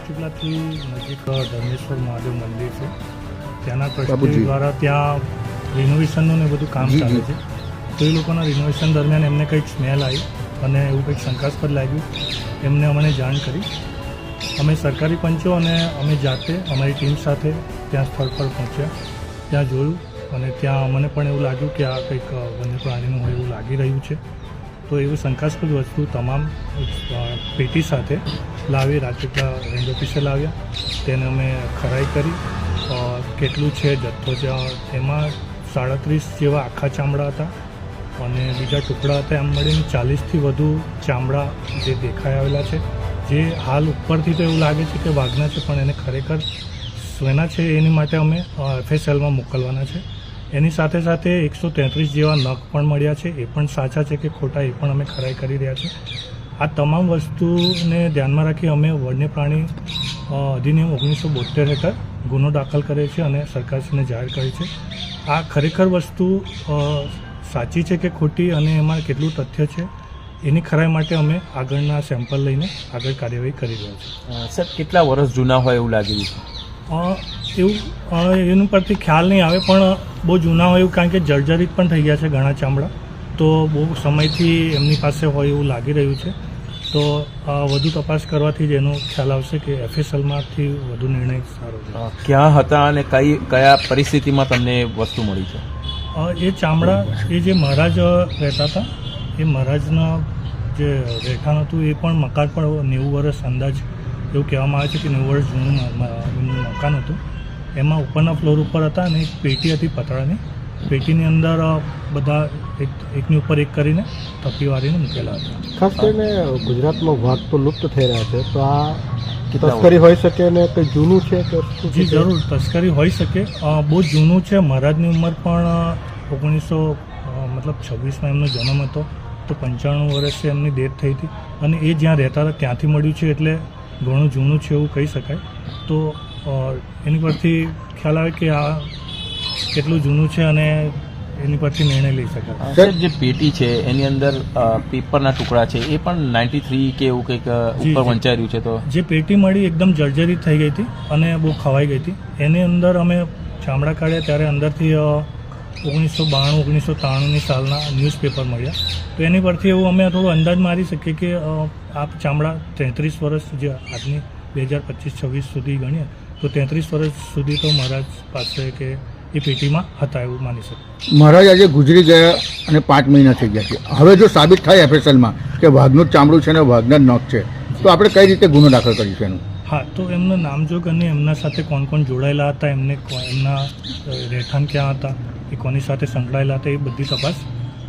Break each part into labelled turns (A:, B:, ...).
A: રાજપીપળાથી નજીક ધર્મેશ્વર મહાદેવ મંદિર છે, ત્યાંના ટ્રસ્ટી દ્વારા ત્યાં રિનોવેશનનું ને બધું કામ ચાલે છે. તો એ લોકોના રિનોવેશન દરમિયાન એમને કંઈક સ્મેલ આવી અને એવું કંઈક શંકાસ્પદ લાગ્યું. એમને અમને જાણ કરી. અમે સરકારી પંચો અને અમે જાતે અમારી ટીમ સાથે ત્યાં સ્થળ પર પહોંચ્યા, ત્યાં જોયું અને ત્યાં અમને પણ એવું લાગ્યું કે આ કંઈક વન્ય પ્રાણીનું હોય એવું લાગી રહ્યું છે. તો એવું શંકાસ્પદ વસ્તુ તમામ પેટી સાથે લાવી રાજપીપળા રેન્જ ઓફિસે લાવ્યા. તેને અમે ખરાઈ કરી. કેટલું છે જથ્થો છે એમાં 37 જેવા આખા ચામડા હતા અને બીજા ટુકડા હતા. એમ મળીને 40થી વધુ ચામડા જે દેખાઈ આવેલા છે, જે હાલ ઉપરથી તો એવું લાગે છે કે વાઘના છે, પણ એને ખરેખર સ્વેના છે. એની માટે અમે FSLમાં મોકલવાના છે. એની સાથે સાથે 133 જેવા નખ પણ મળ્યા છે. એ પણ સાચા છે કે ખોટા એ પણ અમે ખરાઈ કરી રહ્યા છીએ. આ તમામ વસ્તુને ધ્યાનમાં રાખી અમે વન્ય પ્રાણી અધિનિયમ 1972 હેઠળ ગુનો દાખલ કરે છે અને સરકારશ્રીને જાહેર કરી છે. આ ખરેખર વસ્તુ સાચી છે કે ખોટી અને એમાં કેટલું તથ્ય છે એની ખરાઈ માટે અમે આગળના સેમ્પલ લઈને આગળ કાર્યવાહી કરી રહ્યા છીએ.
B: સર, કેટલા વર્ષ જૂના હોય એવું લાગી રહ્યું
A: છે? એવું એનું પરથી ખ્યાલ નહીં આવે, પણ બહુ જૂના હોય એવું, કારણ કે જર્જરિત પણ થઈ ગયા છે ઘણા ચામડા, તો બહુ સમયથી એમની પાસે હોય એવું લાગી રહ્યું છે. તો વધુ તપાસ કરવાથી જ એનો ખ્યાલ આવશે કે FSLમાંથી વધુ નિર્ણય સારો છે.
B: ક્યાં હતા અને કયા પરિસ્થિતિમાં તમને વસ્તુ મળી છે?
A: એ ચામડા એ જે મહારાજ રહેતા હતા, એ મહારાજના જે રહેઠાણ હતું એ પણ મકાન પણ 90 વર્ષ અંદાજ એવું કહેવામાં આવે છે કે 90 વર્ષ જૂનું એમનું મકાન હતું. એમાં ઉપરના ફ્લોર ઉપર હતા અને એક પેટી હતી પતરાની. પેટીની અંદર બધા એકની ઉપર એક કરીને થપ્પી વાળીને મૂકેલા હતા.
C: ખાસ કરીને ગુજરાતમાં વાઘ તો લુપ્ત થઈ રહ્યા છે, તો આ તસ્કરી હોઈ શકે ને કંઈ જૂનું છે કે?
A: જી જરૂર, તસ્કરી હોઈ શકે. બહુ જૂનું છે. મહારાજની ઉંમર પણ 1926માં એમનો જન્મ હતો, તો 95 વર્ષે એમની ડેથ થઈ હતી અને એ જ્યાં રહેતા હતા ત્યાંથી મળ્યું છે, એટલે ઘણું જૂનું છે એવું કહી શકાય. તો એની પરથી ખ્યાલ આવે કે આ કેટલું જૂનું છે અને એની પરથી નિર્ણય લઈ શકાય.
B: સર, જે પેટી છે એની અંદર પેપરના ટુકડા છે, એ પણ 93 કે એવું કંઈક ઉપર વંચાઈ રહ્યું છે. તો
A: જે પેટી મળી એકદમ જર્જરિત થઈ ગઈ હતી અને બહુ ખવાઈ ગઈ હતી. એની અંદર અમે ચામડા કાઢ્યા ત્યારે અંદરથી 1992-1993ની સાલના ન્યૂઝપેપર મળ્યા. તો એની પરથી એવું અમે થોડું અંદાજ મારી શકીએ કે આ ચામડા 33 વર્ષ, જે આજની 2025-26 સુધી ગણીએ તો 33 વર્ષ સુધી તો મહારાજ પાસે કે એ પેટીમાં હતા એવું માની શકીએ.
D: મહારાજ આજે ગુજરી ગયા અને 5 મહિના થઈ ગયા છે. હવે જો સાબિત થાય FSLમાં કે વાઘનું જ ચામડું છે અને વાઘના જ નખ છે, તો આપણે કઈ રીતે ગુનો દાખલ કરીશું એનું?
A: હા, તો એમનું નામજોગ અને એમના સાથે કોણ કોણ જોડાયેલા હતા, એમના રહેઠાણ ક્યાં હતા, એ કોની સાથે સંકળાયેલા હતા, એ બધી તપાસ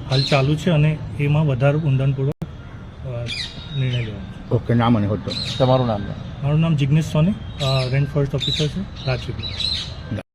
A: હાલ ચાલુ છે અને એમાં વધારે ઊંડાણપૂર્વક નિર્ણય લેવાનો છે.
D: ઓકે, નામ અને હોદ્દો?
B: તમારું નામ?
A: મારું નામ જિગ્નેશ સોની, રેન્જ ફોરેસ્ટ ઓફિસર છે, રાજપીપળા.